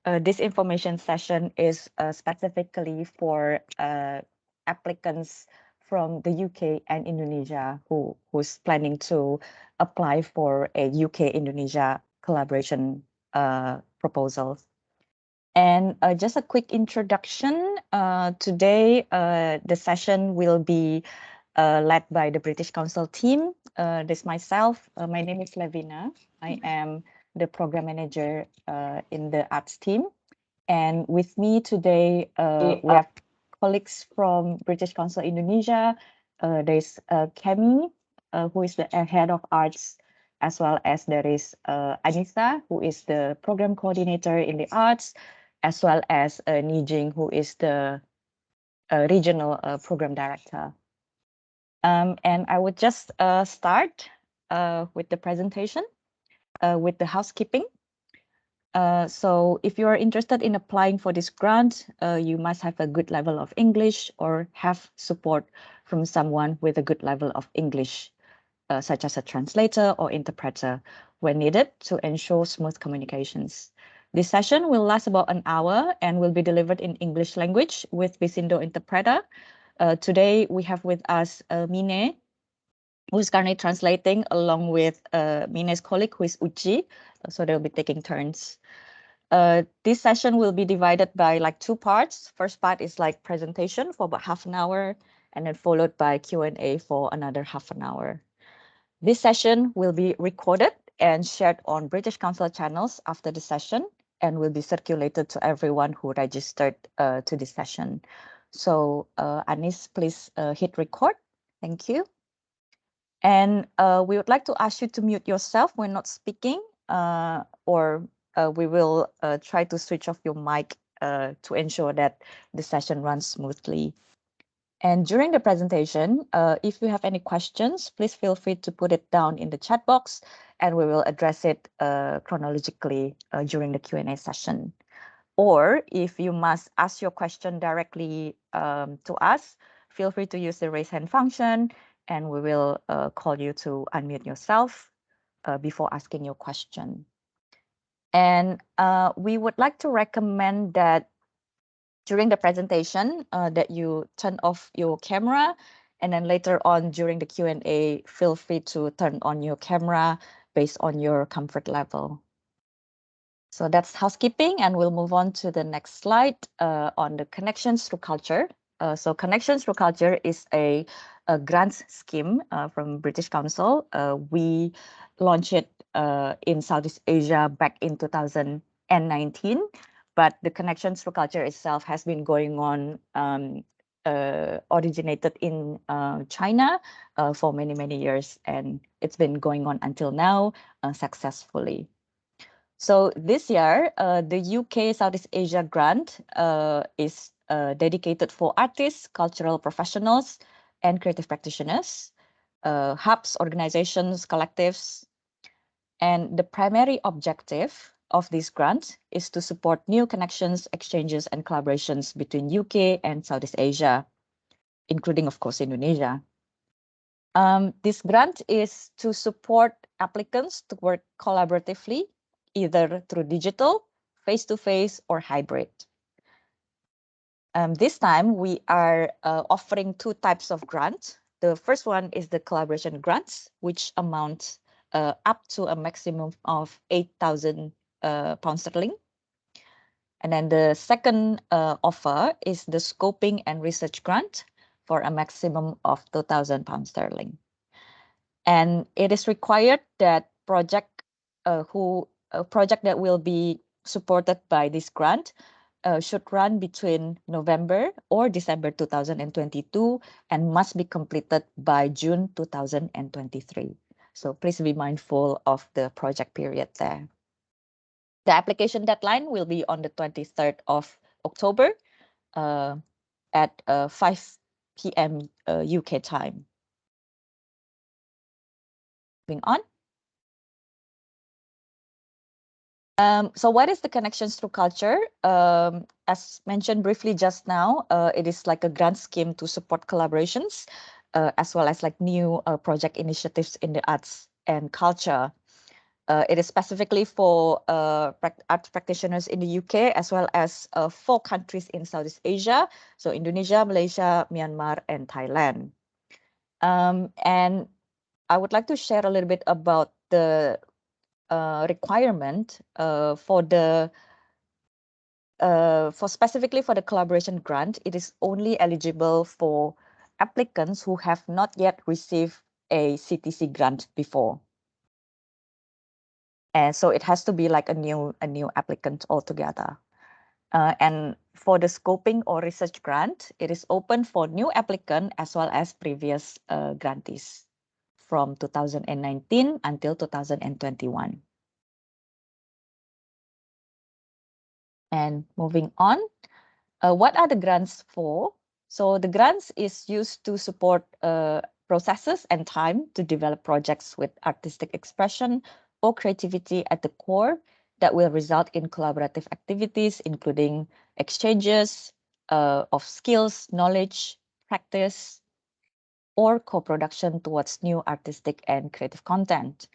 this information session is specifically for applicants from the UK and Indonesia who's planning to apply for a UK-Indonesia collaboration proposal. And just a quick introduction. Today, the session will be led by the British Council team. This myself, my name is Levina. I am the program manager in the arts team. And with me today, we have colleagues from British Council Indonesia. There's Kemi, who is the head of arts, as well as there is Anissa, who is the program coordinator in the arts, as well as Nijing, who is the regional program director. And I would just start with the presentation, with the housekeeping. So if you are interested in applying for this grant, you must have a good level of English or have support from someone with a good level of English, such as a translator or interpreter when needed to ensure smooth communications. This session will last about an hour and will be delivered in English language with Visindo interpreter. Today we have with us Mine, who's currently translating along with Mine's colleague, who is Uchi. So they'll be taking turns. This session will be divided by like two parts. First part is like presentation for about half an hour, and then followed by Q&A for another half an hour. This session will be recorded and shared on British Council channels after the session and will be circulated to everyone who registered to this session. So Anis, please hit record. Thank you. And we would like to ask you to mute yourself when not speaking, or we will try to switch off your mic to ensure that the session runs smoothly. And during the presentation, if you have any questions, please feel free to put it down in the chat box and we will address it chronologically during the Q&A session. Or if you must ask your question directly to us, feel free to use the raise hand function and we will call you to unmute yourself before asking your question. And we would like to recommend that during the presentation that you turn off your camera, and then later on during the Q&A, feel free to turn on your camera based on your comfort level. So that's housekeeping, and we'll move on to the next slide on the Connections Through Culture. So Connections Through Culture is a grants scheme from British Council. We launched it in Southeast Asia back in 2019, but the Connections Through Culture itself has been going on, originated in China for many, many years, and it's been going on until now successfully. So this year, the UK Southeast Asia grant is dedicated for artists, cultural professionals, and creative practitioners, hubs, organizations, collectives. And the primary objective of this grant is to support new connections, exchanges, and collaborations between UK and Southeast Asia, including, of course, Indonesia. This grant is to support applicants to work collaboratively, either through digital, face-to-face, or hybrid. This time, we are offering two types of grants. The first one is the collaboration grants, which amount up to a maximum of 8,000 pounds sterling. And then the second offer is the scoping and research grant for a maximum of 2,000 pounds sterling. And it is required that project that will be supported by this grant should run between November or December 2022 and must be completed by June 2023. So please be mindful of the project period there. The application deadline will be on the 23rd of October at 5 p.m. UK time. Moving on. So what is the Connections Through Culture? As mentioned briefly just now, it is like a grant scheme to support collaborations, as well as like new project initiatives in the arts and culture. It is specifically for arts practitioners in the UK, as well as 4 countries in Southeast Asia, so Indonesia, Malaysia, Myanmar, and Thailand. And I would like to share a little bit about the requirement for specifically for the collaboration grant. It is only eligible for applicants who have not yet received a CTC grant before. And so it has to be like a new applicant altogether. And for the scoping or research grant, it is open for new applicant as well as previous grantees from 2019 until 2021. And moving on, what are the grants for? So the grants is used to support processes and time to develop projects with artistic expression or creativity at the core that will result in collaborative activities, including exchanges of skills, knowledge, practice, or co-production towards new artistic and creative content.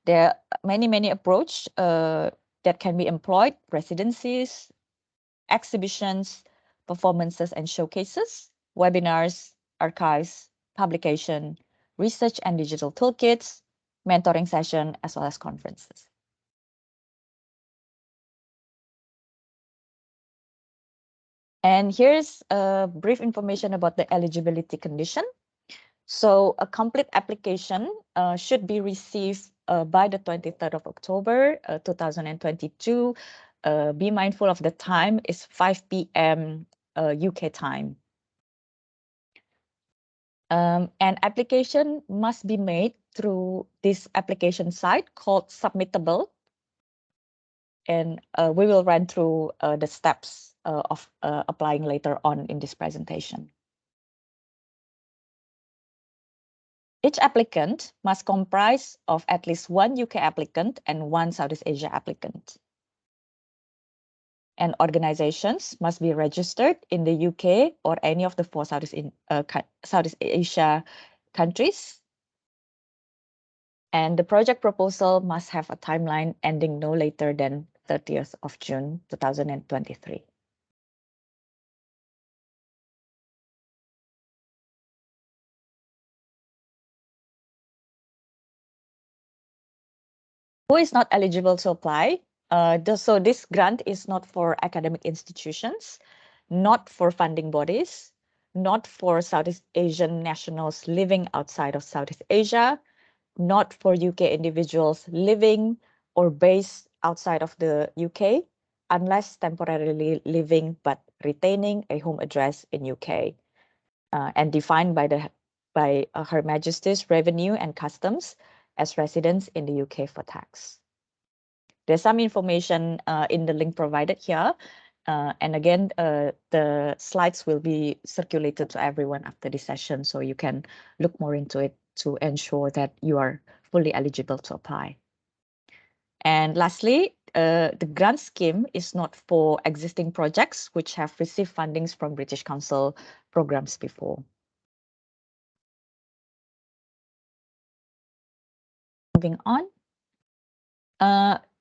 There are many approaches that can be employed: residencies, exhibitions, performances and showcases, webinars, archives, publication, research and digital toolkits, mentoring session, as well as conferences. And here's a brief information about the eligibility condition. So a complete application should be received by the 23rd of October 2022. Be mindful of the time, is 5 p.m. UK time. An application must be made through this application site called Submittable. And we will run through the steps of applying later on in this presentation. Each applicant must comprise of at least 1 UK applicant and 1 Southeast Asia applicant. And organizations must be registered in the UK or any of the 4 Southeast Asia countries. And the project proposal must have a timeline ending no later than 30th of June 2023. Who is not eligible to apply? So this grant is not for academic institutions, not for funding bodies, not for Southeast Asian nationals living outside of Southeast Asia, not for UK individuals living or based outside of the UK, unless temporarily living but retaining a home address in UK, and defined by Her Majesty's Revenue and Customs as residents in the UK for tax. There's some information in the link provided here. And again, the slides will be circulated to everyone after this session, so you can look more into it to ensure that you are fully eligible to apply. And lastly, the grant scheme is not for existing projects which have received fundings from British Council programs before. Moving on.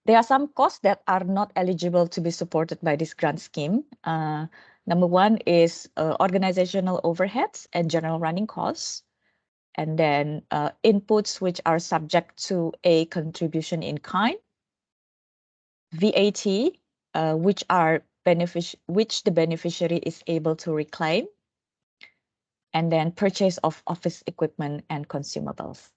There are some costs that are not eligible to be supported by this grant scheme. Number 1 is organizational overheads and general running costs. And then inputs which are subject to a contribution in kind, VAT, which the beneficiary is able to reclaim, and then purchase of office equipment and consumables.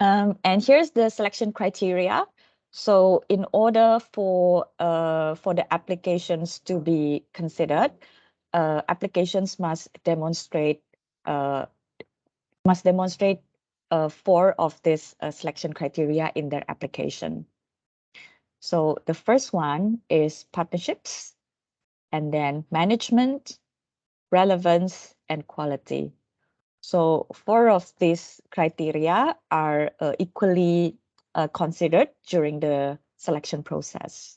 And here's the selection criteria. So in order for the applications to be considered, applications must demonstrate 4 of this selection criteria in their application. So the first one is partnerships, and then management, relevance, and quality. So 4 of these criteria are equally considered during the selection process.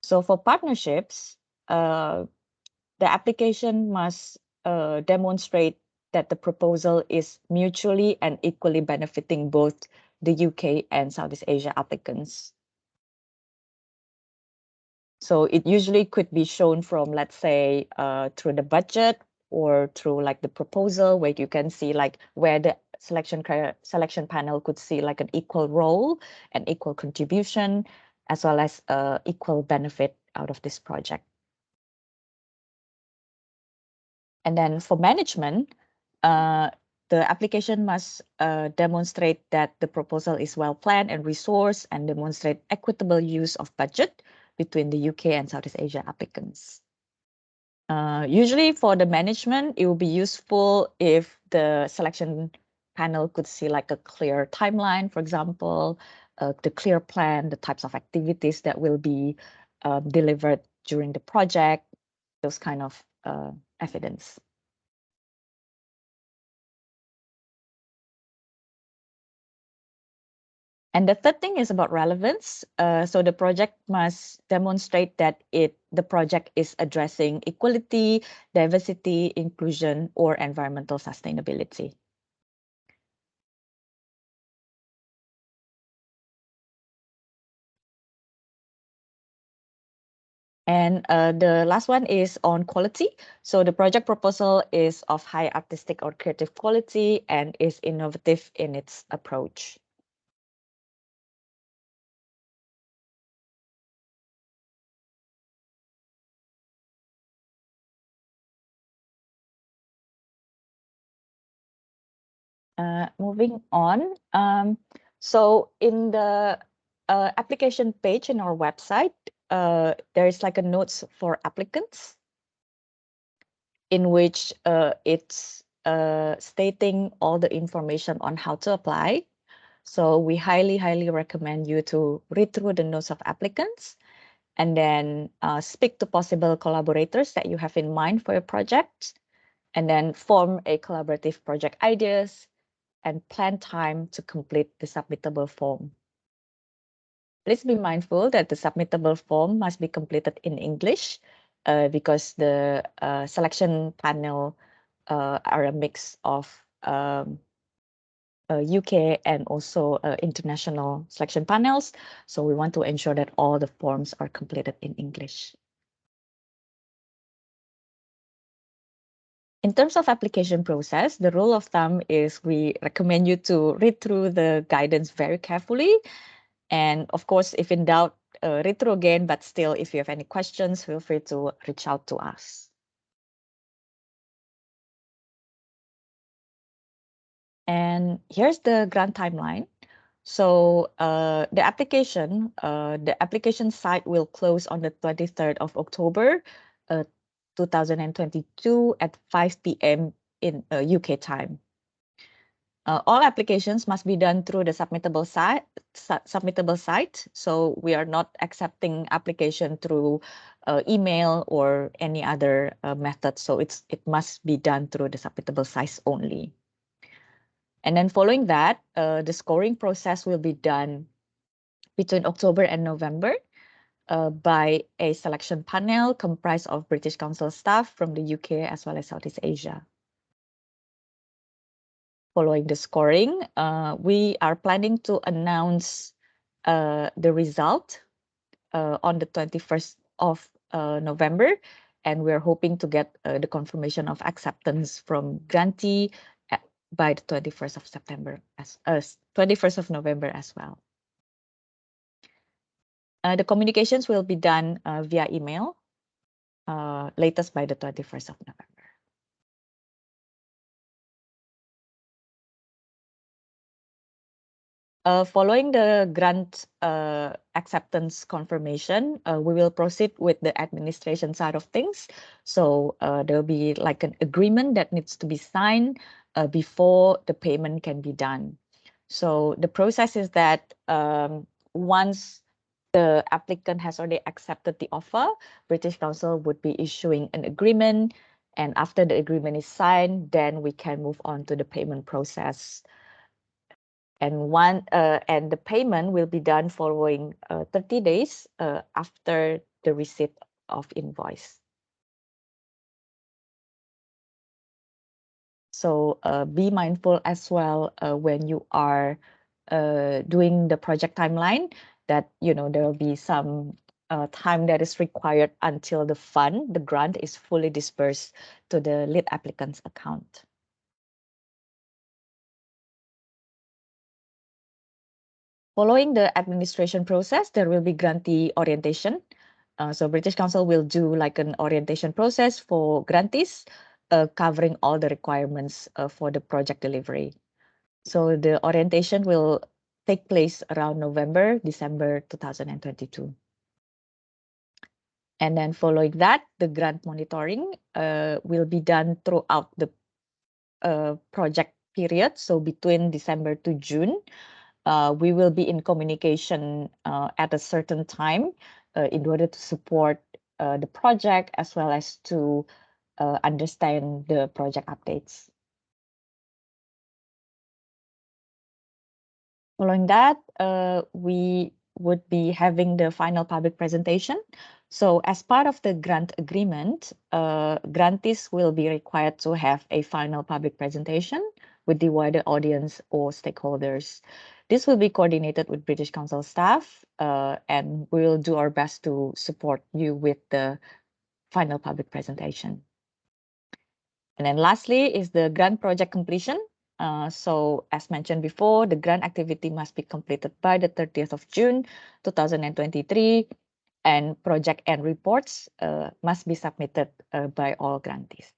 So for partnerships, the application must demonstrate that the proposal is mutually and equally benefiting both the UK and Southeast Asia applicants. So it usually could be shown from, let's say, through the budget or through like the proposal, where you can see like where the selection panel could see like an equal role and equal contribution, as well as equal benefit out of this project. And then for management, the application must demonstrate that the proposal is well planned and resourced, and demonstrate equitable use of budget between the UK and Southeast Asia applicants. Usually for the management, it will be useful if the selection panel could see like a clear timeline, for example, the clear plan, the types of activities that will be delivered during the project, those kind of evidence. And the third thing is about relevance. So the project must demonstrate that the project is addressing equality, diversity, inclusion, or environmental sustainability. And the last one is on quality. So the project proposal is of high artistic or creative quality and is innovative in its approach. Moving on. So in the application page in our website, there is like a notes for applicants, in which it's stating all the information on how to apply. So we highly recommend you to read through the notes of applicants, and then speak to possible collaborators that you have in mind for your project, and then form a collaborative project ideas, and plan time to complete the submittable form. Please be mindful that the submittable form must be completed in English, because the selection panel are a mix of UK and also international selection panels. So we want to ensure that all the forms are completed in English. In terms of application process, the rule of thumb is we recommend you to read through the guidance very carefully. And of course, if in doubt, read through again, but still, if you have any questions, feel free to reach out to us. And here's the grant timeline. So the application site will close on the 23rd of October, 2022 at 5 p.m. in UK time. All applications must be done through the submittable site. So we are not accepting application through email or any other method. So it must be done through the submittable site only. And then following that, the scoring process will be done between October and November by a selection panel comprised of British Council staff from the UK as well as Southeast Asia. Following the scoring, we are planning to announce the result on the 21st of November, and we're hoping to get the confirmation of acceptance from grantee by the 21st of September, 21st of November as well. The communications will be done via email, latest by the 21st of November. Following the grant acceptance confirmation, we will proceed with the administration side of things. So there will be like an agreement that needs to be signed before the payment can be done. So the process is that once the applicant has already accepted the offer, British Council would be issuing an agreement. And after the agreement is signed, then we can move on to the payment process. And the payment will be done following 30 days after the receipt of invoice. So be mindful as well when you are doing the project timeline that, you know, there will be some time that is required until the grant is fully dispersed to the lead applicant's account. Following the administration process, there will be grantee orientation. So British Council will do like an orientation process for grantees, covering all the requirements for the project delivery. So the orientation will take place around November, December 2022. And then following that, the grant monitoring will be done throughout the project period. So between December to June, we will be in communication at a certain time in order to support the project as well as to understand the project updates. Following that, we would be having the final public presentation. So as part of the grant agreement, grantees will be required to have a final public presentation with the wider audience or stakeholders. This will be coordinated with British Council staff, and we will do our best to support you with the final public presentation. And then lastly is the grant project completion. So as mentioned before, the grant activity must be completed by the 30th of June 2023, and project end reports must be submitted by all grantees.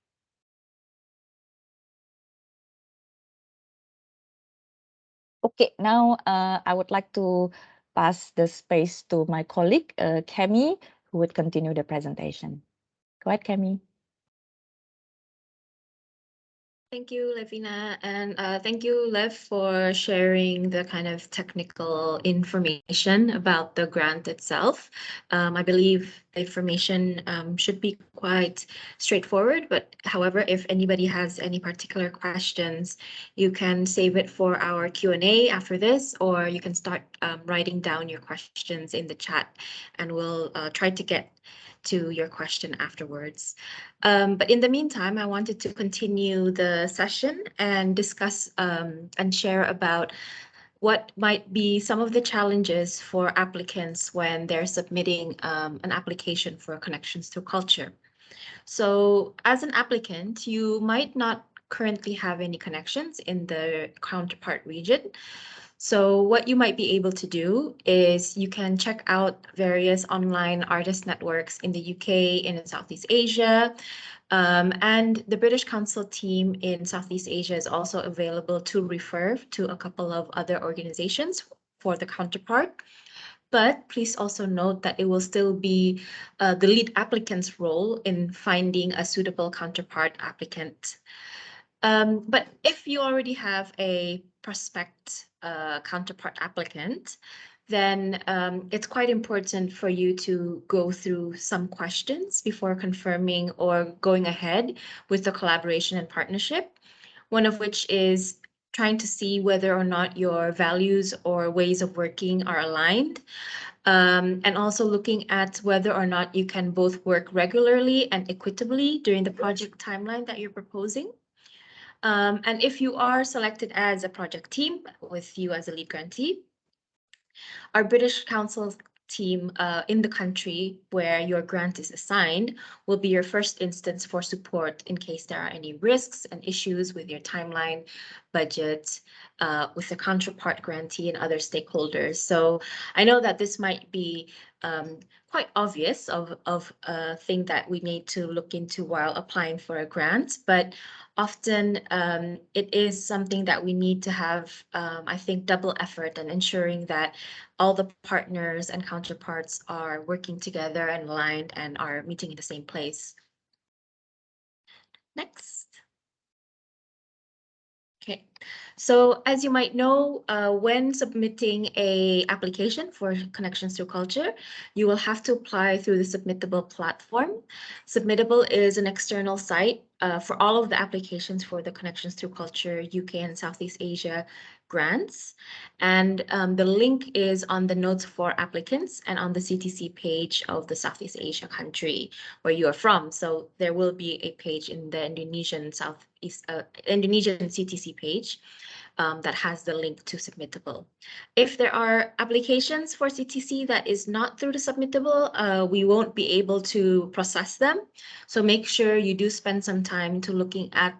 Okay, now I would like to pass the space to my colleague, Kemi, who would continue the presentation. Go ahead, Kemi. Thank you, Levina, and thank you, Lev, for sharing the kind of technical information about the grant itself. I believe the information should be quite straightforward, but however, if anybody has any particular questions, you can save it for our Q&A after this, or you can start writing down your questions in the chat, and we'll try to get to your question afterwards. But in the meantime, I wanted to continue the session and discuss and share about what might be some of the challenges for applicants when they're submitting an application for Connections Through Culture. So as an applicant, you might not currently have any connections in the counterpart region. So what you might be able to do is you can check out various online artist networks in the UK and in Southeast Asia. And the British Council team in Southeast Asia is also available to refer to a couple of other organizations for the counterpart. But please also note that it will still be the lead applicant's role in finding a suitable counterpart applicant. But if you already have a prospect counterpart applicant, then it's quite important for you to go through some questions before confirming or going ahead with the collaboration and partnership. One of which is trying to see whether or not your values or ways of working are aligned. And also looking at whether or not you can both work regularly and equitably during the project timeline that you're proposing. And if you are selected as a project team with you as a lead grantee, our British Council team in the country where your grant is assigned will be your first instance for support in case there are any risks and issues with your timeline, budget, with the counterpart grantee and other stakeholders. So I know that this might be quite obvious of a thing that we need to look into while applying for a grant, but often it is something that we need to have, I think, double effort in ensuring that all the partners and counterparts are working together and aligned and are meeting in the same place. Next. Okay, so as you might know, when submitting a application for Connections Through Culture, you will have to apply through the Submittable platform. Submittable is an external site for all of the applications for the Connections Through Culture UK and Southeast Asia grants. And the link is on the notes for applicants and on the CTC page of the Southeast Asia country where you are from. So there will be a page in the Indonesian CTC page that has the link to Submittable. If there are applications for CTC that is not through the Submittable, we won't be able to process them. So make sure you do spend some time to looking at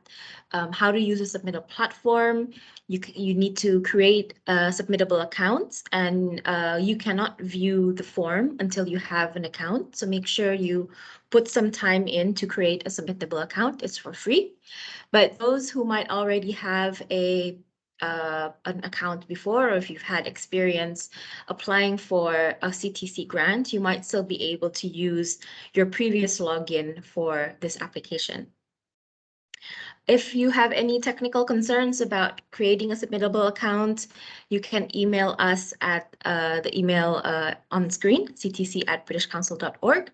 how to use a Submittable platform. You need to create a Submittable account, and you cannot view the form until you have an account. So make sure you put some time in to create a Submittable account. It's for free. But those who might already have an account before, or if you've had experience applying for a CTC grant, you might still be able to use your previous login for this application. If you have any technical concerns about creating a Submittable account, you can email us at the email on screen, ctc@britishcouncil.org.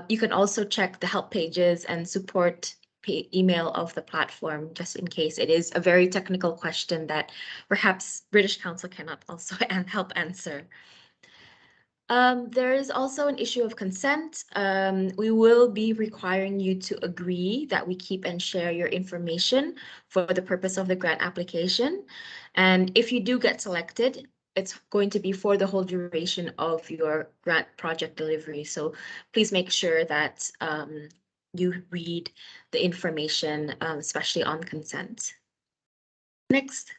You can also check the help pages and support email of the platform, just in case it is a very technical question that perhaps British Council cannot also help answer. There is also an issue of consent. We will be requiring you to agree that we keep and share your information for the purpose of the grant application. And if you do get selected, it's going to be for the whole duration of your grant project delivery. So please make sure that you read the information, especially on consent. Next.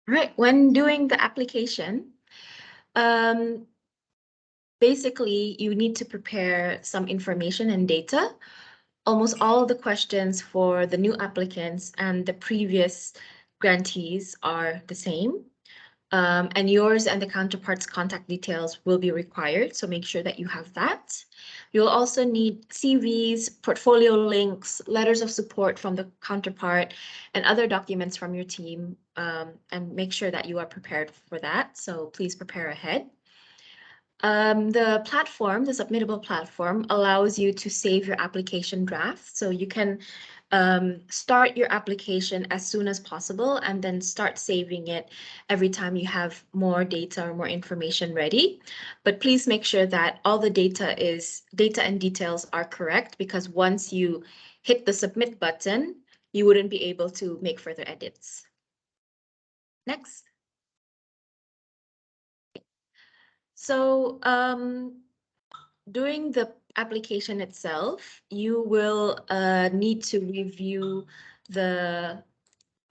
Right, when doing the application, basically you need to prepare some information and data. Almost all of the questions for the new applicants and the previous grantees are the same. And yours and the counterpart's contact details will be required, so make sure that you have that. You'll also need CVs, portfolio links, letters of support from the counterpart, and other documents from your team, and make sure that you are prepared for that, so please prepare ahead. The platform, the Submittable platform, allows you to save your application draft, so you can start your application as soon as possible and then start saving it every time you have more data or more information ready. But please make sure that all the data and details are correct, because once you hit the submit button, you wouldn't be able to make further edits. Next. So during the application itself, you will need to review the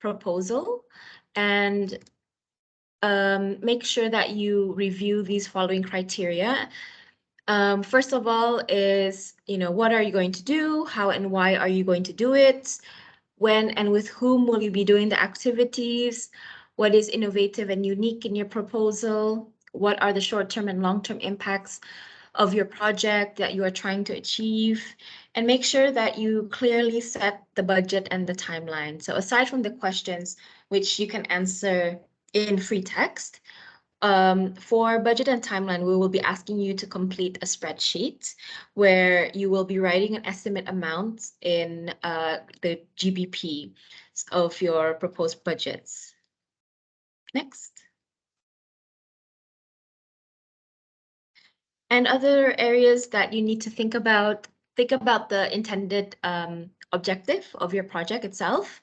proposal and make sure that you review these following criteria. First of all is, what are you going to do? How and why are you going to do it? When and with whom will you be doing the activities? What is innovative and unique in your proposal? What are the short-term and long-term impacts of your project that you are trying to achieve? And make sure that you clearly set the budget and the timeline. So aside from the questions, which you can answer in free text, for budget and timeline, we will be asking you to complete a spreadsheet where you will be writing an estimate amount in the GBP of your proposed budgets. Next. And other areas that you need to think about the intended objective of your project itself.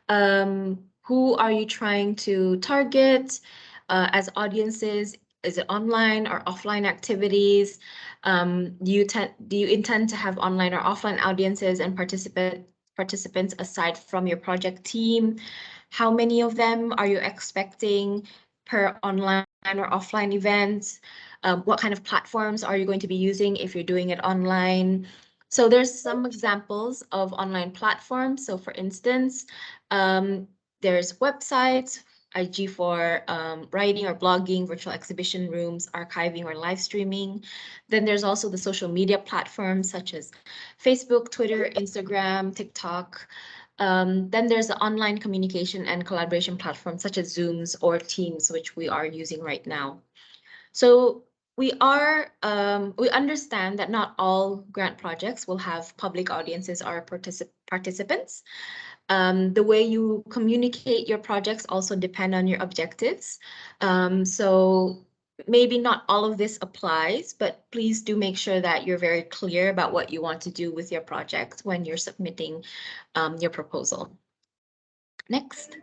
Who are you trying to target as audiences? Is it online or offline activities? Do you intend to have online or offline audiences and participants aside from your project team? How many of them are you expecting per online or offline events? What kind of platforms are you going to be using if you're doing it online? So there's some examples of online platforms. So for instance, there's websites, IG for writing or blogging, virtual exhibition rooms, archiving or live streaming. Then there's also the social media platforms such as Facebook, Twitter, Instagram, TikTok. Then there's the online communication and collaboration platforms such as Zooms or Teams, which we are using right now. So we understand that not all grant projects will have public audiences or participants. The way you communicate your projects also depend on your objectives. So maybe not all of this applies, but please do make sure that you're very clear about what you want to do with your project when you're submitting your proposal. Next.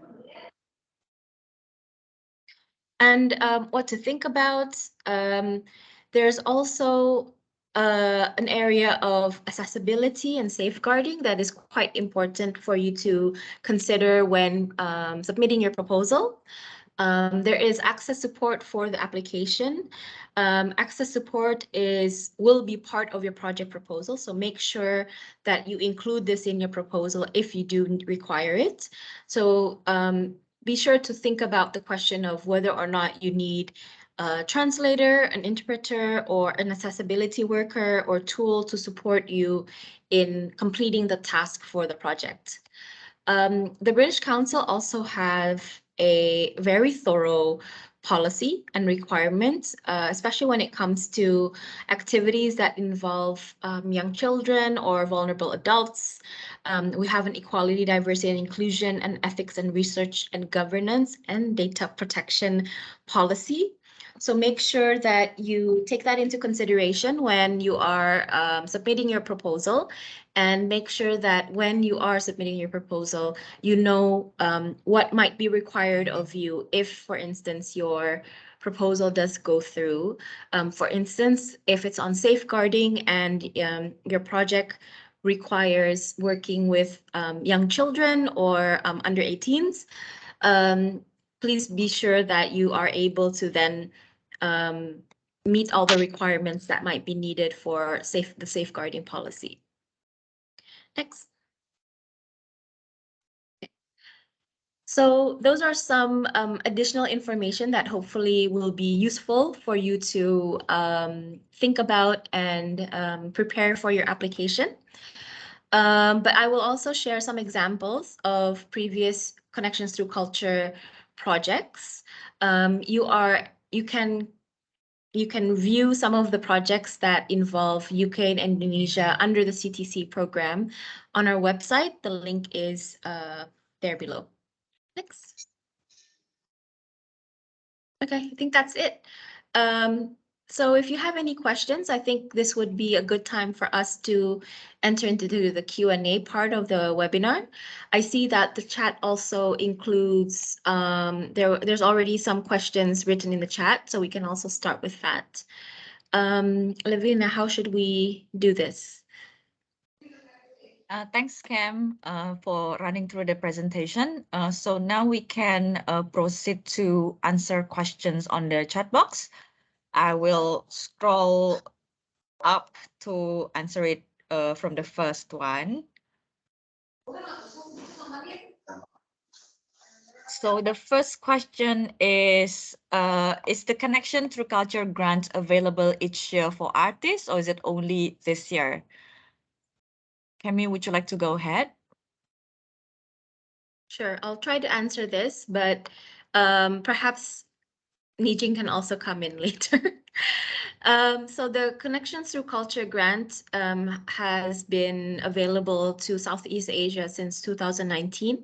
And what to think about. There's also an area of accessibility and safeguarding that is quite important for you to consider when submitting your proposal. There is access support for the application. Access support will be part of your project proposal, so make sure that you include this in your proposal if you do require it. So be sure to think about the question of whether or not you need a translator, an interpreter, or an accessibility worker or tool to support you in completing the task for the project. The British Council also have a very thorough policy and requirements, especially when it comes to activities that involve young children or vulnerable adults. We have an equality, diversity and inclusion and ethics and research and governance and data protection policy. So make sure that you take that into consideration when you are submitting your proposal, and make sure that when you are submitting your proposal, you know what might be required of you if, for instance, your proposal does go through. For instance, if it's on safeguarding and your project requires working with young children or under 18s, please be sure that you are able to then meet all the requirements that might be needed for the safeguarding policy. Next. So those are some additional information that hopefully will be useful for you to think about and prepare for your application. But I will also share some examples of previous Connections Through Culture projects. You can view some of the projects that involve UK and Indonesia under the CTC program on our website. The link is there below. Next. Okay, I think that's it. So if you have any questions, I think this would be a good time for us to enter into the Q&A part of the webinar. I see that the chat also includes, there's already some questions written in the chat, so we can also start with that. Levina, how should we do this? Thanks, Cam, for running through the presentation. So now we can proceed to answer questions on the chat box. I will scroll up to answer it from the first one. So the first question is the Connection Through Culture grant available each year for artists, or is it only this year? Cami, would you like to go ahead? Sure, I'll try to answer this, but perhaps Nijing can also come in later. So the Connections Through Culture grant has been available to Southeast Asia since 2019.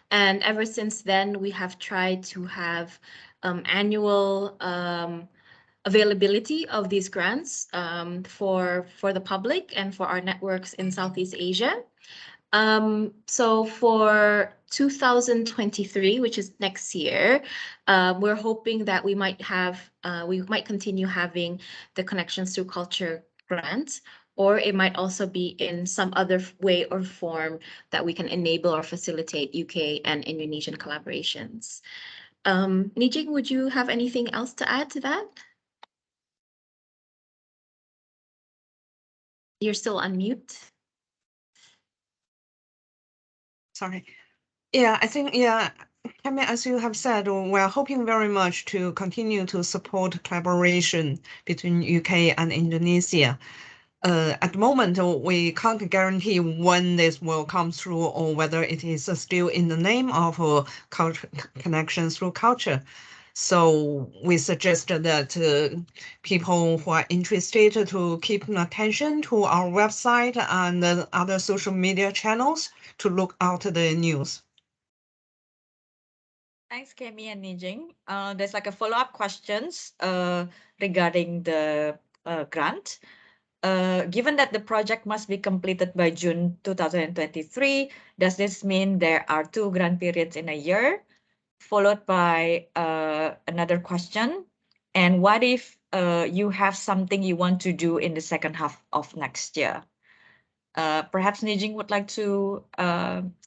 And ever since then, we have tried to have annual availability of these grants for the public and for our networks in Southeast Asia. So for 2023, which is next year, we're hoping that we might continue having the Connections Through Culture grant, or it might also be in some other way or form that we can enable or facilitate UK and Indonesian collaborations. Nijing, would you have anything else to add to that? You're still on mute. Sorry. Yeah, I think, Cami, as you have said, we're hoping very much to continue to support collaboration between UK and Indonesia. At the moment, we can't guarantee when this will come through or whether it is still in the name of Connections Through Culture. So we suggest that people who are interested to keep attention to our website and other social media channels to look out the news. Thanks, Kemi and Nijing. There's like a follow-up questions regarding the grant. Given that the project must be completed by June 2023, does this mean there are 2 grant periods in a year? Followed by another question. And what if you have something you want to do in the second half of next year? Perhaps Nijing would like to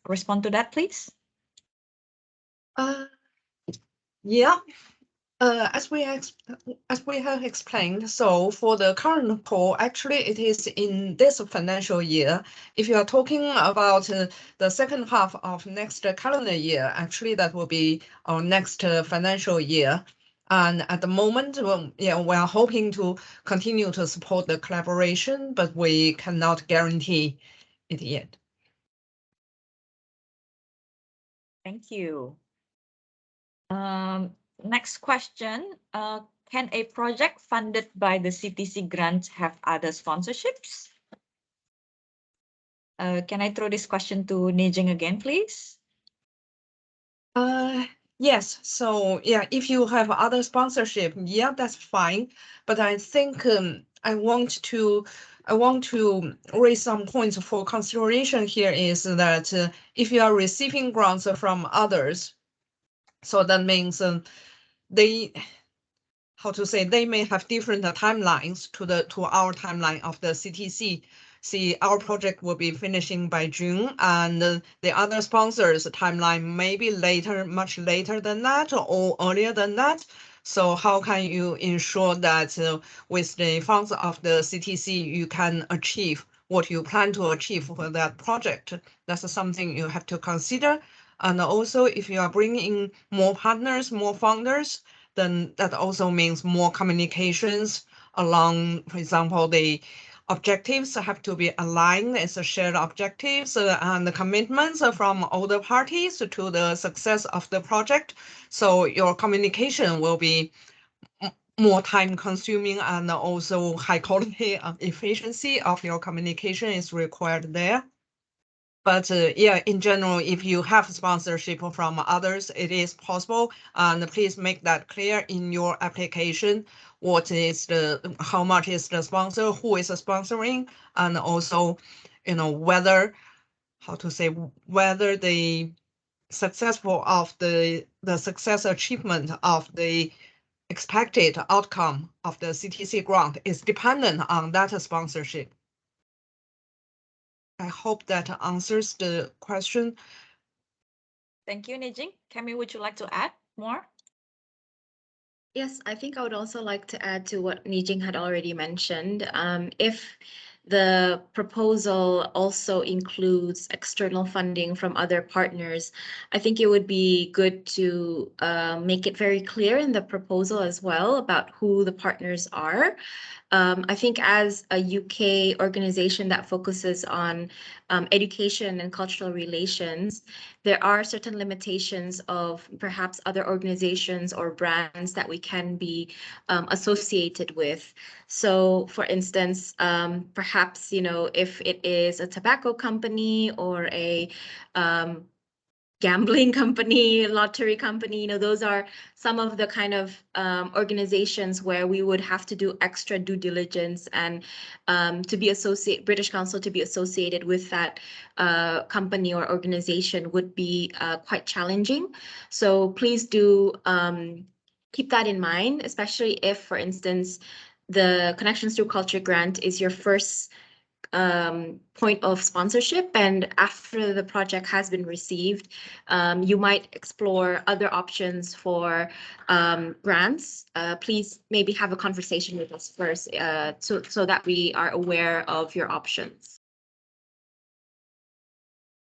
respond to that, please. Yeah. As we have explained, so for the current poll, actually it is in this financial year. If you are talking about the second half of next calendar year, actually that will be our next financial year. And at the moment, we are hoping to continue to support the collaboration, but we cannot guarantee it yet. Thank you. Next question. Can a project funded by the CTC grant have other sponsorships? Can I throw this question to Nijing again, please? Yes. So yeah, if you have other sponsorship, yeah, that's fine. But I think I want to raise some points for consideration here is that if you are receiving grants from others, so that means they, how to say, they may have different timelines to our timeline of the CTC. See, our project will be finishing by June, and the other sponsors' timeline may be later, much later than that, or earlier than that. So how can you ensure that with the funds of the CTC, you can achieve what you plan to achieve for that project? That's something you have to consider. And also, if you are bringing in more partners, more funders, then that also means more communications along, for example, the objectives have to be aligned as a shared objectives and the commitments from all the parties to the success of the project. So your communication will be more time consuming, and also high quality efficiency of your communication is required there. But yeah, in general, if you have sponsorship from others, it is possible. And please make that clear in your application. What is how much is the sponsor, who is sponsoring, and also, whether, how to say, whether the successful of the success achievement of the expected outcome of the CTC grant is dependent on that sponsorship. I hope that answers the question. Thank you, Nijing. Kemi, would you like to add more? Yes, I think I would also like to add to what Nijing had already mentioned. If the proposal also includes external funding from other partners, I think it would be good to make it very clear in the proposal as well about who the partners are. I think as a UK organization that focuses on education and cultural relations, there are certain limitations of perhaps other organizations or brands that we can be associated with. So for instance, perhaps, if it is a tobacco company or a gambling company, lottery company, those are some of the kind of organizations where we would have to do extra due diligence, and to be British Council to be associated with that company or organization would be quite challenging. So please do keep that in mind, especially if, for instance, the Connections Through Culture grant is your first point of sponsorship, and after the project has been received, you might explore other options for grants. Please maybe have a conversation with us first so that we are aware of your options.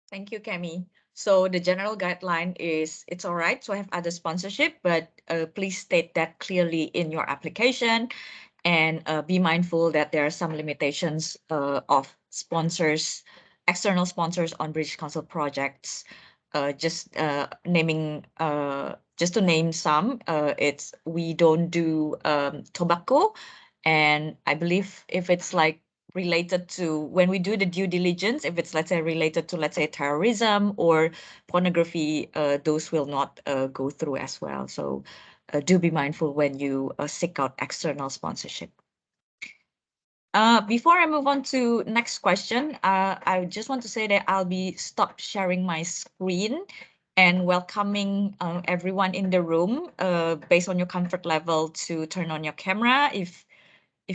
Thank you, Kemi. So the general guideline is it's all right to have other sponsorship, but please state that clearly in your application, and be mindful that there are some limitations of sponsors, external sponsors on British Council projects. just naming just to name some, it's we don't do tobacco, and I believe if it's like related to when we do the due diligence, if it's let's say related to let's say terrorism or pornography, those will not go through as well. So do be mindful when you seek out external sponsorship. Before I move on to next question, I just want to say that I'll be stop sharing my screen and welcoming everyone in the room based on your comfort level to turn on your camera if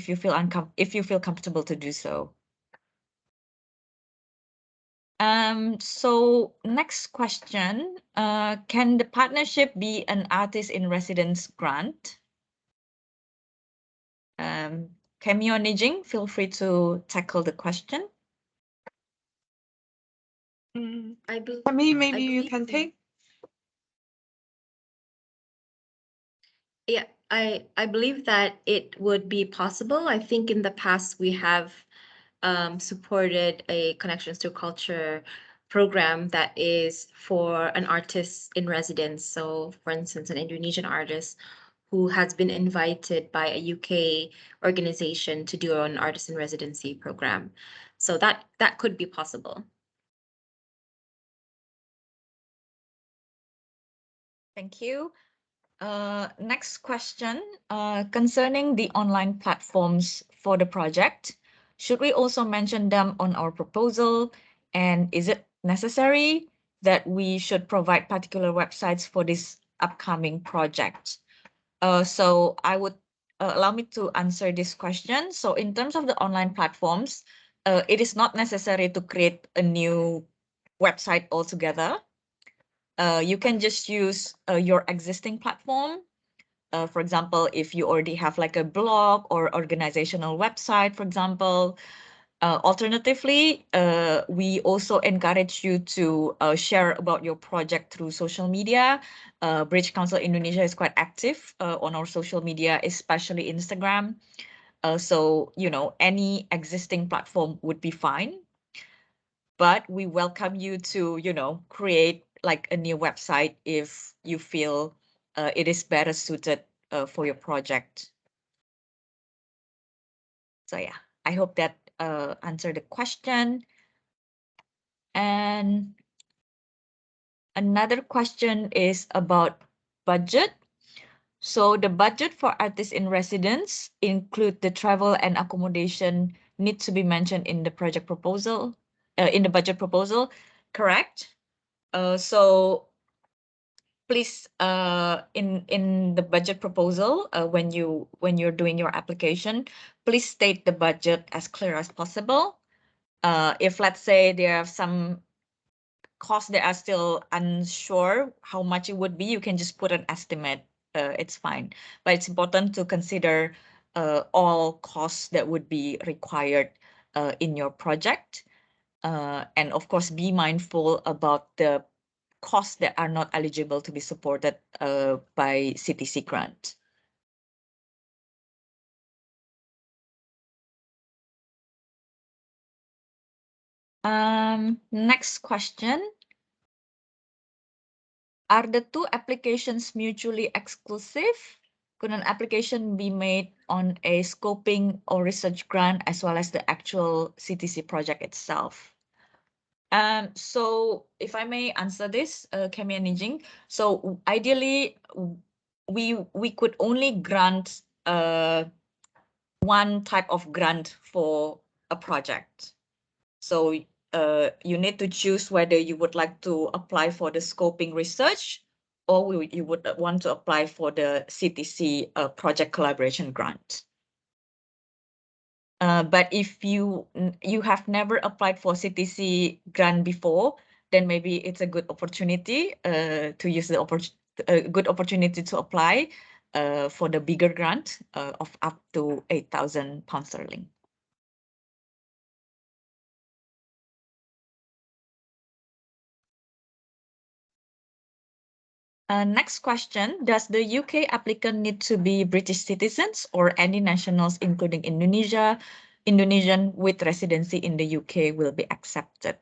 you feel comfortable to do so. So next question, can the partnership be an artist in residence grant? Kemi or Nijing, feel free to tackle the question. I believe Maybe you can take. Yeah, I believe that it would be possible. I think in the past we have supported a Connections to Culture program that is for an artist in residence. So for instance, an Indonesian artist who has been invited by a UK organization to do an artist in residency program. So that could be possible. Thank you. Next question, concerning the online platforms for the project, should we also mention them on our proposal? And is it necessary that we should provide particular websites for this upcoming project? So I would allow me to answer this question. So in terms of the online platforms, it is not necessary to create a new website altogether. You can just use your existing platform. For example, if you already have like a blog or organizational website, for example. Alternatively, we also encourage you to share about your project through social media. Bridge Council Indonesia is quite active on our social media, especially Instagram. So, you know, any existing platform would be fine. But we welcome you to, you know, create like a new website if you feel it is better suited for your project. So yeah, I hope that answered the question. And another question is about budget. So the budget for artists in residence include the travel and accommodation needs to be mentioned in the project proposal, in the budget proposal, correct? So please, in the budget proposal, when you're doing your application, please state the budget as clear as possible. If let's say there are some costs that are still unsure how much it would be, you can just put an estimate. It's fine, but it's important to consider all costs that would be required in your project, and of course be mindful about the costs that are not eligible to be supported by CTC grant. Next question. Are the two applications mutually exclusive? Could an application be made on a scoping or research grant as well as the actual CTC project itself? So if I may answer this, Kemi and Nijing. So ideally, we could only grant one type of grant for a project. So you need to choose whether you would like to apply for the scoping research or you would want to apply for the CTC project collaboration grant. But if you have never applied for CTC grant before, then maybe it's a good opportunity to use the good opportunity to apply for the bigger grant of up to £8,000. Next question, does the UK applicant need to be British citizens or any nationals, including Indonesian with residency in the UK will be accepted?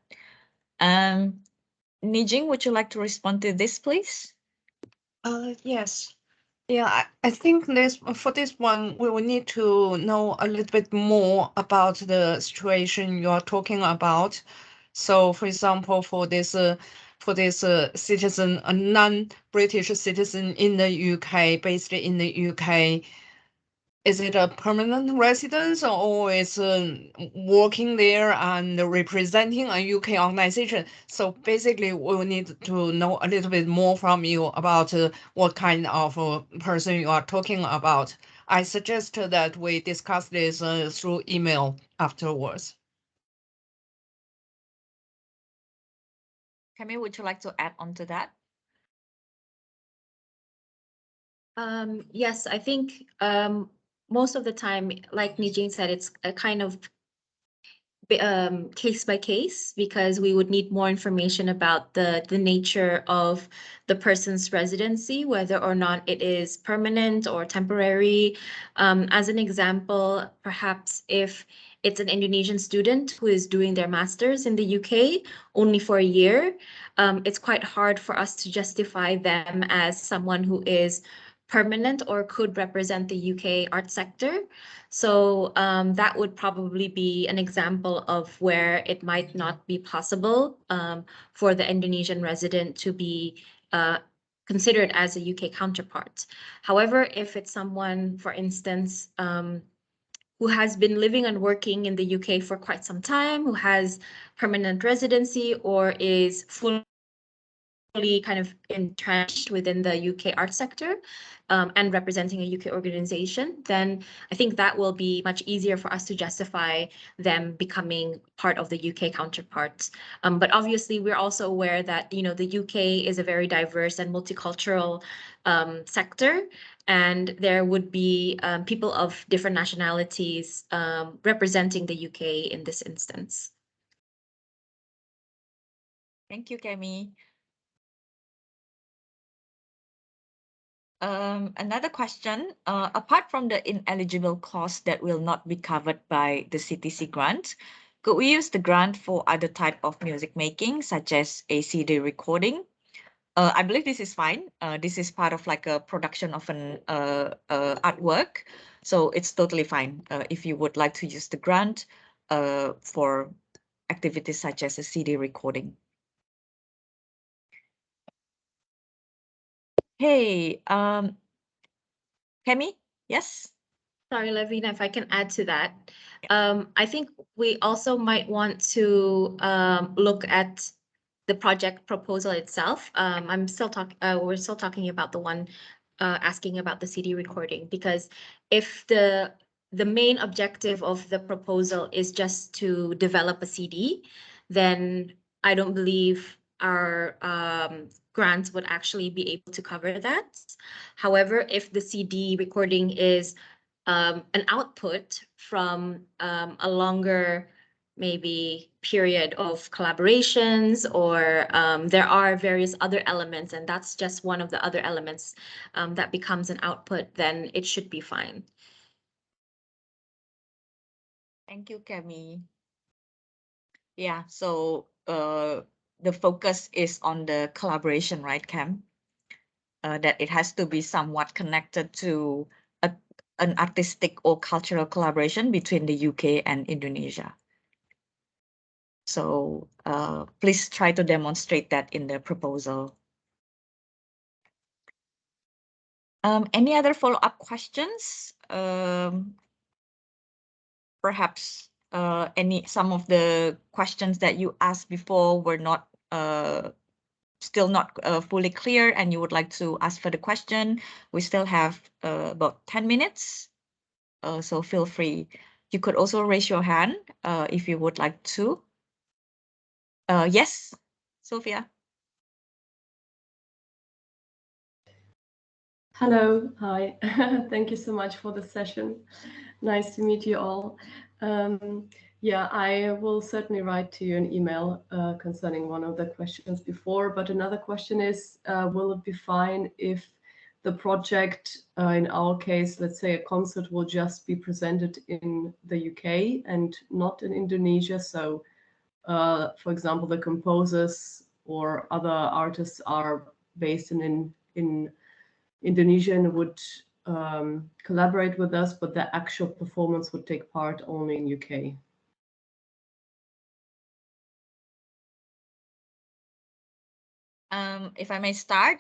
Nijing, would you like to respond to this, please? Yes. Yeah, I think for this one, we will need to know a little bit more about the situation you are talking about. So, for example, for this citizen, a non-British citizen in the UK, based in the UK, is it a permanent residence or is working there and representing a UK organization? So basically, we'll need to know a little bit more from you about what kind of person you are talking about. I suggest that we discuss this through email afterwards. Camille, would you like to add on to that? Yes, I think most of the time, like Nijing said, it's a kind of case by case, because we would need more information about the nature of the person's residency, whether or not it is permanent or temporary. As an example, perhaps if it's an Indonesian student who is doing their master's in the UK only for a year, it's quite hard for us to justify them as someone who is permanent or could represent the UK art sector. So that would probably be an example of where it might not be possible for the Indonesian resident to be considered as a UK counterpart. However, if it's someone, for instance, who has been living and working in the UK for quite some time, who has permanent residency or is fully kind of entrenched within the UK art sector and representing a UK organization, then I think that will be much easier for us to justify them becoming part of the UK counterparts. But obviously, we're also aware that the UK is a very diverse and multicultural sector, and there would be people of different nationalities representing the UK in this instance. Thank you, Camille. Another question, apart from the ineligible costs that will not be covered by the CTC grant, could we use the grant for other type of music making, such as a CD recording? I believe this is fine. This is part of like a production of an artwork. So it's totally fine if you would like to use the grant for activities such as a CD recording. Hey, Camille, yes? Sorry, Lavina, if I can add to that. I think we also might want to look at the project proposal itself. We're still talking about the one asking about the CD recording, because if the main objective of the proposal is just to develop a CD, then I don't believe our grants would actually be able to cover that. However, if the CD recording is an output from a longer maybe period of collaborations, or there are various other elements, and that's just one of the other elements that becomes an output, then it should be fine. Thank you, Camille. Yeah, so the focus is on the collaboration, right, Cam? That it has to be somewhat connected to an artistic or cultural collaboration between the UK and Indonesia. So please try to demonstrate that in the proposal. Any other follow-up questions? Perhaps some of the questions that you asked before were not still not fully clear, and you would like to ask for the question. We still have about 10 minutes, so feel free. You could also raise your hand if you would like to. Yes, Sophia. Hello, hi. Thank you so much for the session. Nice to meet you all. Yeah, I will certainly write to you an email concerning one of the questions before, but another question is, will it be fine if the project, in our case, let's say a concert will just be presented in the UK and not in Indonesia? So, for example, the composers or other artists are based in Indonesia and would collaborate with us, but the actual performance would take part only in UK. If I may start,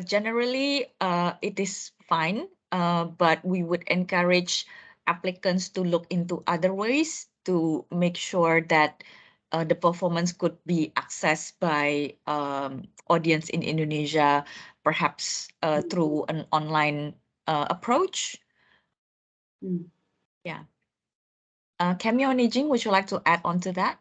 generally it is fine, but we would encourage applicants to look into other ways to make sure that the performance could be accessed by audience in Indonesia, perhaps through an online approach. Yeah. Kemi or Nijing, would you like to add on to that?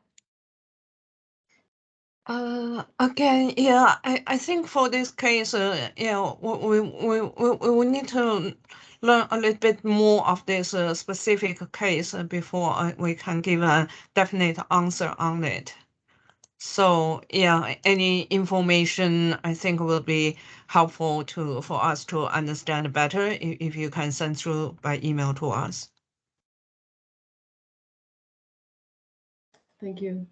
Again, yeah, I think for this case, yeah, we need to learn a little bit more of this specific case before we can give a definite answer on it. So yeah, any information I think will be helpful for us to understand better if you can send through by email to us. Thank you.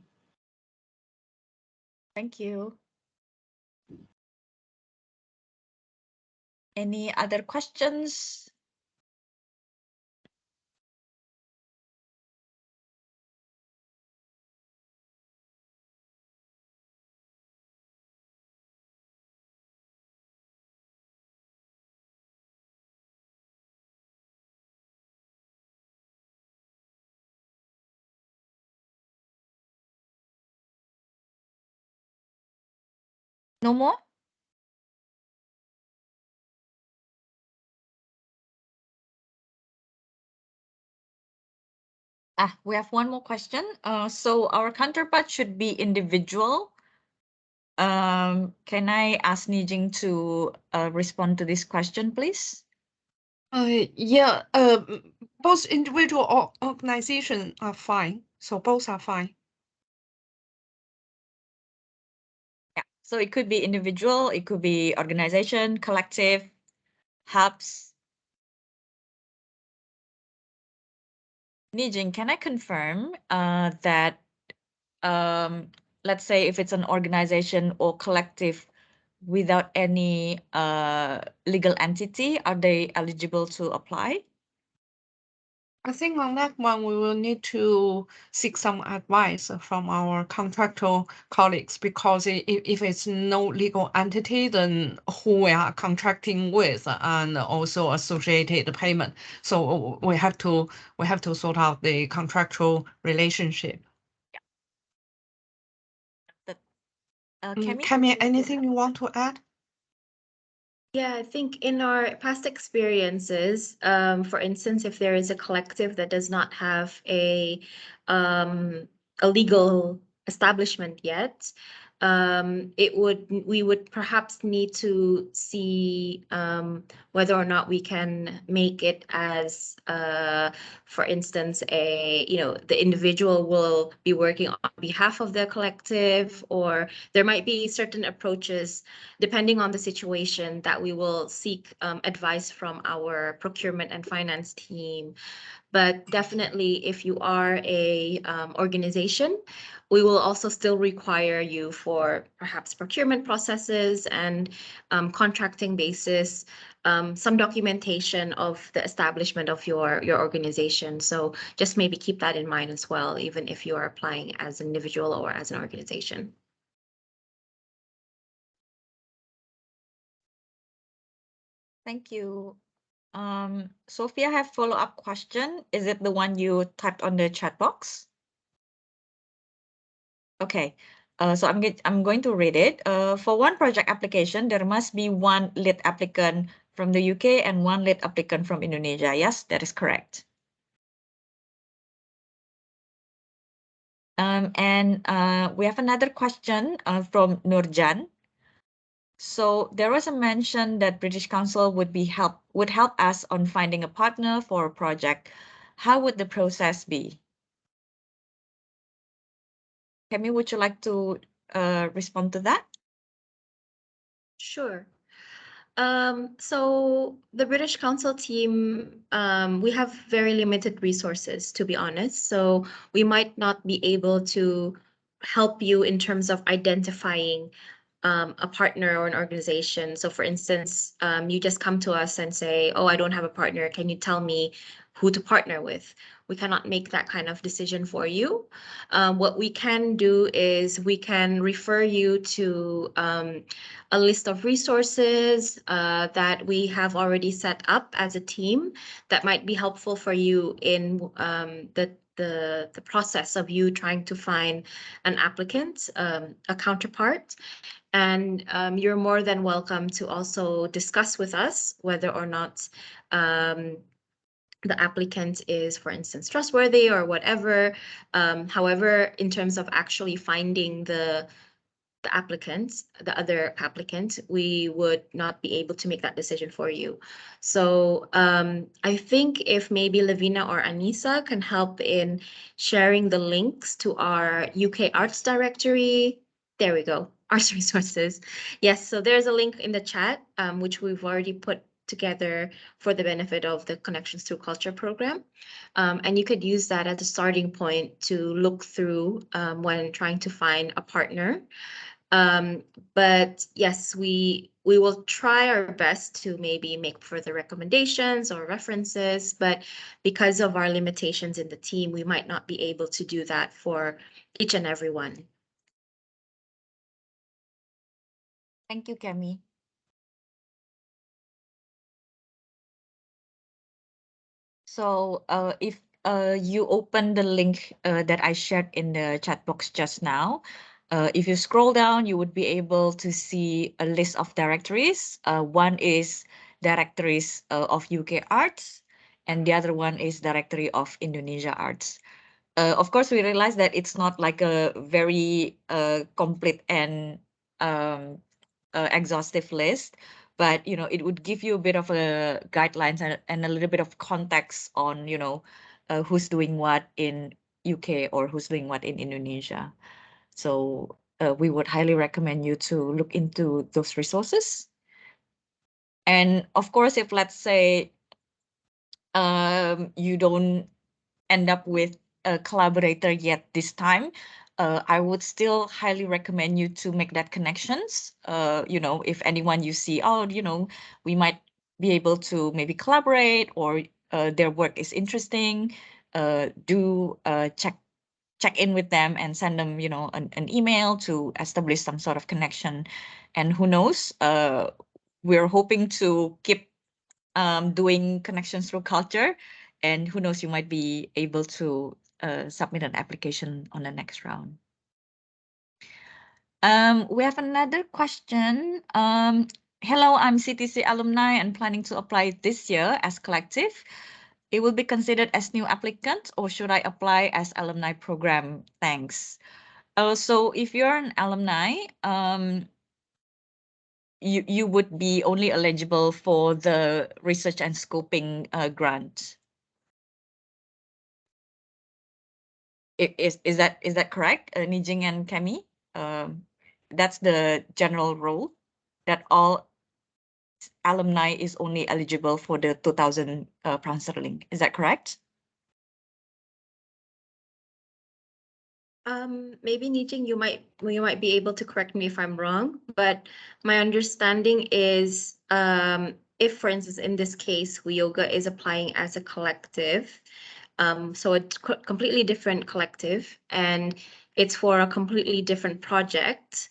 Thank you. Any other questions? No more? We have one more question. So our counterpart should be individual. Can I ask Nijing to respond to this question, please? Yeah, both individual or organization are fine. So both are fine. Yeah, so it could be individual, it could be organization, collective, hubs. Nijing, can I confirm that let's say if it's an organization or collective without any legal entity, are they eligible to apply? I think on that one, we will need to seek some advice from our contractual colleagues, because if it's no legal entity, then who we are contracting with and also associated payment. So we have to sort out the contractual relationship. Kemi, anything you want to add? Yeah, I think in our past experiences, for instance, if there is a collective that does not have a legal establishment yet, we would perhaps need to see whether or not we can make it as, for instance, the individual will be working on behalf of the collective, or there might be certain approaches depending on the situation that we will seek advice from our procurement and finance team. But definitely, if you are a organization, we will also still require you for perhaps procurement processes and contracting basis, some documentation of the establishment of your organization. So just maybe keep that in mind as well, even if you are applying as an individual or as an organization. Thank you. Sophia, I have follow-up question. Is it the one you typed on the chat box? Okay, so I'm going to read it. For one project application, there must be one lead applicant from the UK and one lead applicant from Indonesia. Yes, that is correct. And we have another question from Nurjan. So there was a mention that British Council would help us on finding a partner for a project. How would the process be? Kemi, would you like to respond to that? Sure. So the British Council team, we have very limited resources, to be honest. So we might not be able to help you in terms of identifying a partner or an organization. So for instance, you just come to us and say, oh, I don't have a partner. Can you tell me who to partner with? We cannot make that kind of decision for you. What we can do is we can refer you to a list of resources that we have already set up as a team that might be helpful for you in the process of you trying to find an applicant, a counterpart. And you're more than welcome to also discuss with us whether or not the applicant is, for instance, trustworthy or whatever. However, in terms of actually finding the other applicant, we would not be able to make that decision for you. So I think if maybe Lavina or Anissa can help in sharing the links to our UK Arts Directory. There we go, Arts Resources. Yes, so there's a link in the chat, which we've already put together for the benefit of the Connections Through Culture program. And you could use that as a starting point to look through when trying to find a partner. But yes, we will try our best to maybe make further recommendations or references, but because of our limitations in the team, we might not be able to do that for each and every one. Thank you, Kemi. So if you open the link that I shared in the chat box just now, if you scroll down, you would be able to see a list of directories. One is directories of UK Arts, and the other one is directory of Indonesia Arts. Of course, we realize that it's not like a very complete and exhaustive list, but it would give you a bit of a guidelines and a little bit of context on who's doing what in UK or who's doing what in Indonesia. So we would highly recommend you to look into those resources. And of course, if let's say you don't end up with a collaborator yet this time, I would still highly recommend you to make that connections. If anyone you see, we might be able to maybe collaborate, or their work is interesting, do check in with them and send them, an email to establish some sort of connection. And who knows, we're hoping to keep doing Connections Through Culture, and who knows, you might be able to submit an application on the next round. We have another question. Hello, I'm CTC alumni and planning to apply this year as collective. It will be considered as new applicant, or should I apply as alumni program? Thanks. So if you're an alumni, you would be only eligible for the research and scoping grant. Is that correct, Nijing and Kemi? That's the general rule, that all alumni is only eligible for the 2,000 pound sterling. Is that correct? Maybe Nijing, you might be able to correct me if I'm wrong, but my understanding is if, for instance, in this case, WeYoga is applying as a collective, so a completely different collective, and it's for a completely different project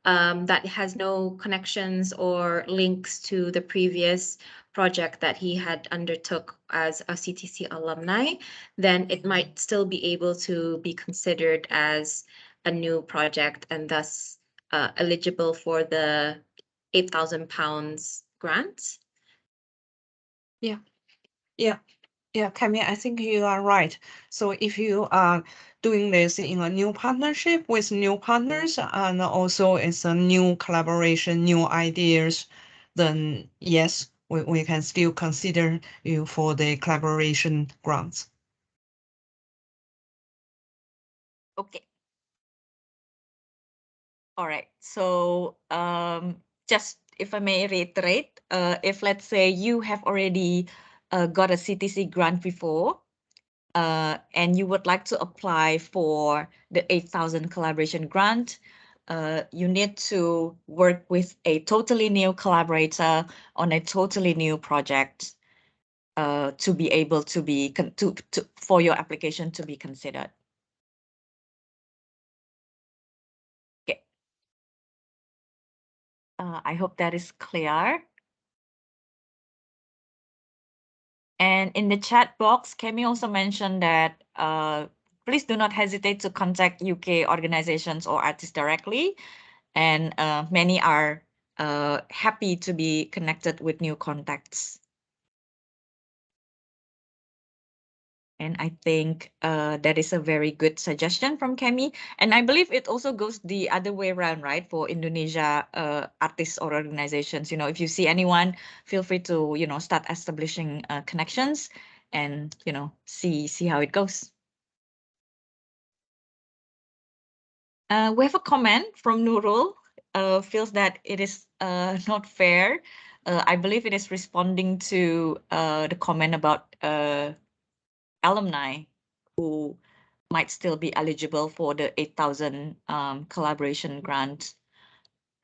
that has no connections or links to the previous project that he had undertook as a CTC alumni, then it might still be able to be considered as a new project and thus eligible for the £8,000 grant. Yeah, Kemi, I think you are right. So if you are doing this in a new partnership with new partners, and also it's a new collaboration, new ideas, then yes, we can still consider you for the collaboration grants. Okay. All right. So just if I may reiterate, if let's say you have already got a CTC grant before, and you would like to apply for the 8,000 collaboration grant, you need to work with a totally new collaborator on a totally new project to be able to be for your application to be considered. Okay. I hope that is clear. And in the chat box, Kemi also mentioned that please do not hesitate to contact UK organizations or artists directly. And many are happy to be connected with new contacts. And I think that is a very good suggestion from Kemi. And I believe it also goes the other way around, right? For Indonesia artists or organizations, if you see anyone, feel free to, start establishing connections and, see how it goes. We have a comment from Nurul, feels that it is not fair. I believe it is responding to the comment about alumni who might still be eligible for the 8,000 collaboration grant.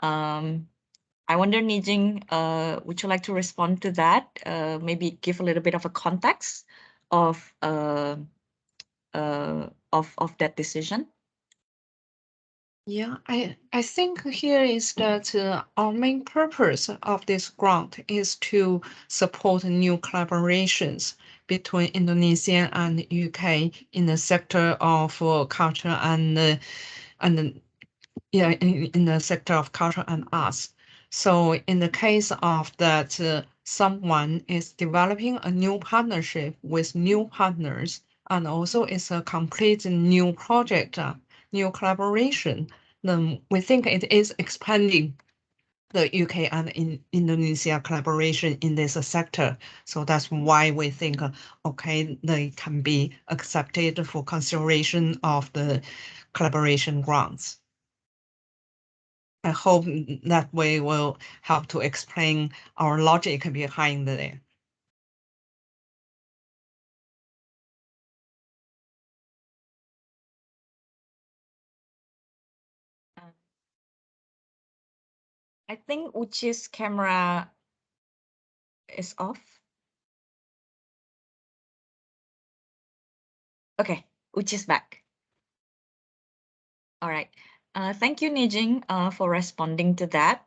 I wonder, Nijing, would you like to respond to that? Maybe give a little bit of a context of that decision. Yeah, I think here is that our main purpose of this grant is to support new collaborations between Indonesia and UK in the sector of culture and yeah, in the sector of culture and arts. So in the case of that, someone is developing a new partnership with new partners, and also it's a complete new project, new collaboration, then we think it is expanding the UK and Indonesia collaboration in this sector. So that's why we think, okay, they can be accepted for consideration of the collaboration grants. I hope that way will help to explain our logic behind it. I think Uchi's camera is off. Okay, Uchi's back. All right. Thank you, Nijing, for responding to that.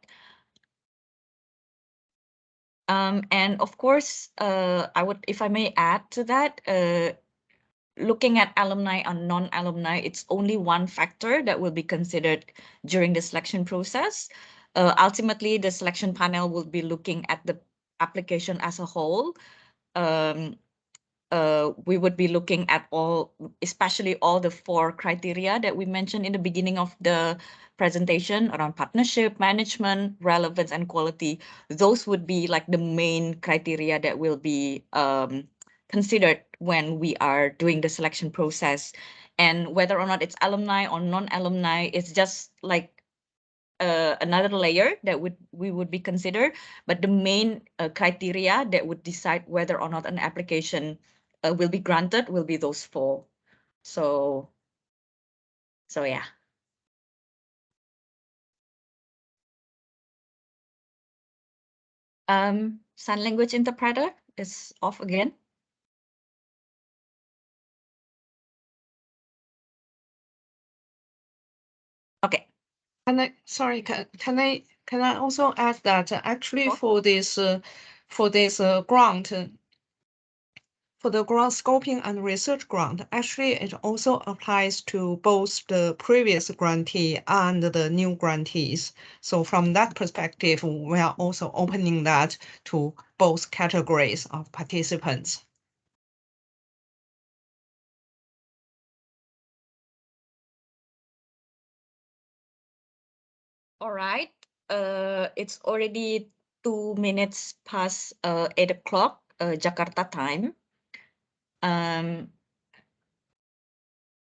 And of course, I would, if I may add to that, looking at alumni and non-alumni, it's only one factor that will be considered during the selection process. Ultimately, the selection panel will be looking at the application as a whole. We would be looking at all, especially all the 4 criteria that we mentioned in the beginning of the presentation around partnership, management, relevance, and quality. Those would be like the main criteria that will be considered when we are doing the selection process. And whether or not it's alumni or non-alumni, it's just like another layer that we would be considered. But the main criteria that would decide whether or not an application will be granted will be those 4. So yeah. Sign language interpreter is off again. Okay. And sorry, can I also add that actually Sure. for this grant, for the grant scoping and research grant, actually it also applies to both the previous grantee and the new grantees. So from that perspective, we are also opening that to both categories of participants. All right. It's already 2 minutes past 8 o'clock Jakarta time.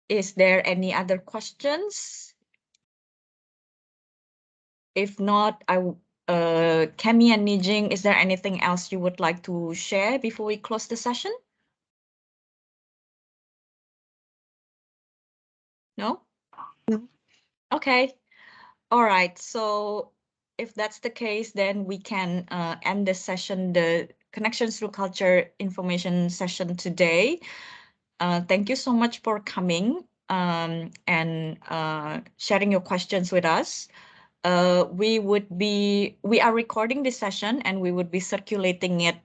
Is there any other questions? If not, Kemi and Nijing, is there anything else you would like to share before we close the session? No? No. Okay. All right. So if that's the case, then we can end the session, the Connections Through Culture information session today. Thank you so much for coming and sharing your questions with us. We are recording this session and we would be circulating it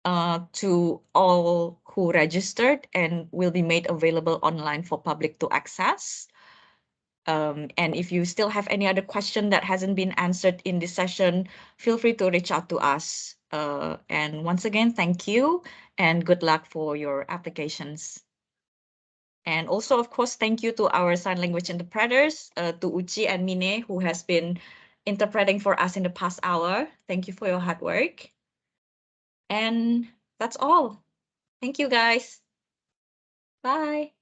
to all who registered and will be made available online for public to access. And if you still have any other question that hasn't been answered in this session, feel free to reach out to us. And once again, thank you and good luck for your applications. And also, of course, thank you to our sign language interpreters, to Uchi and Mine, who has been interpreting for us in the past hour. Thank you for your hard work. And that's all. Thank you, guys. Bye.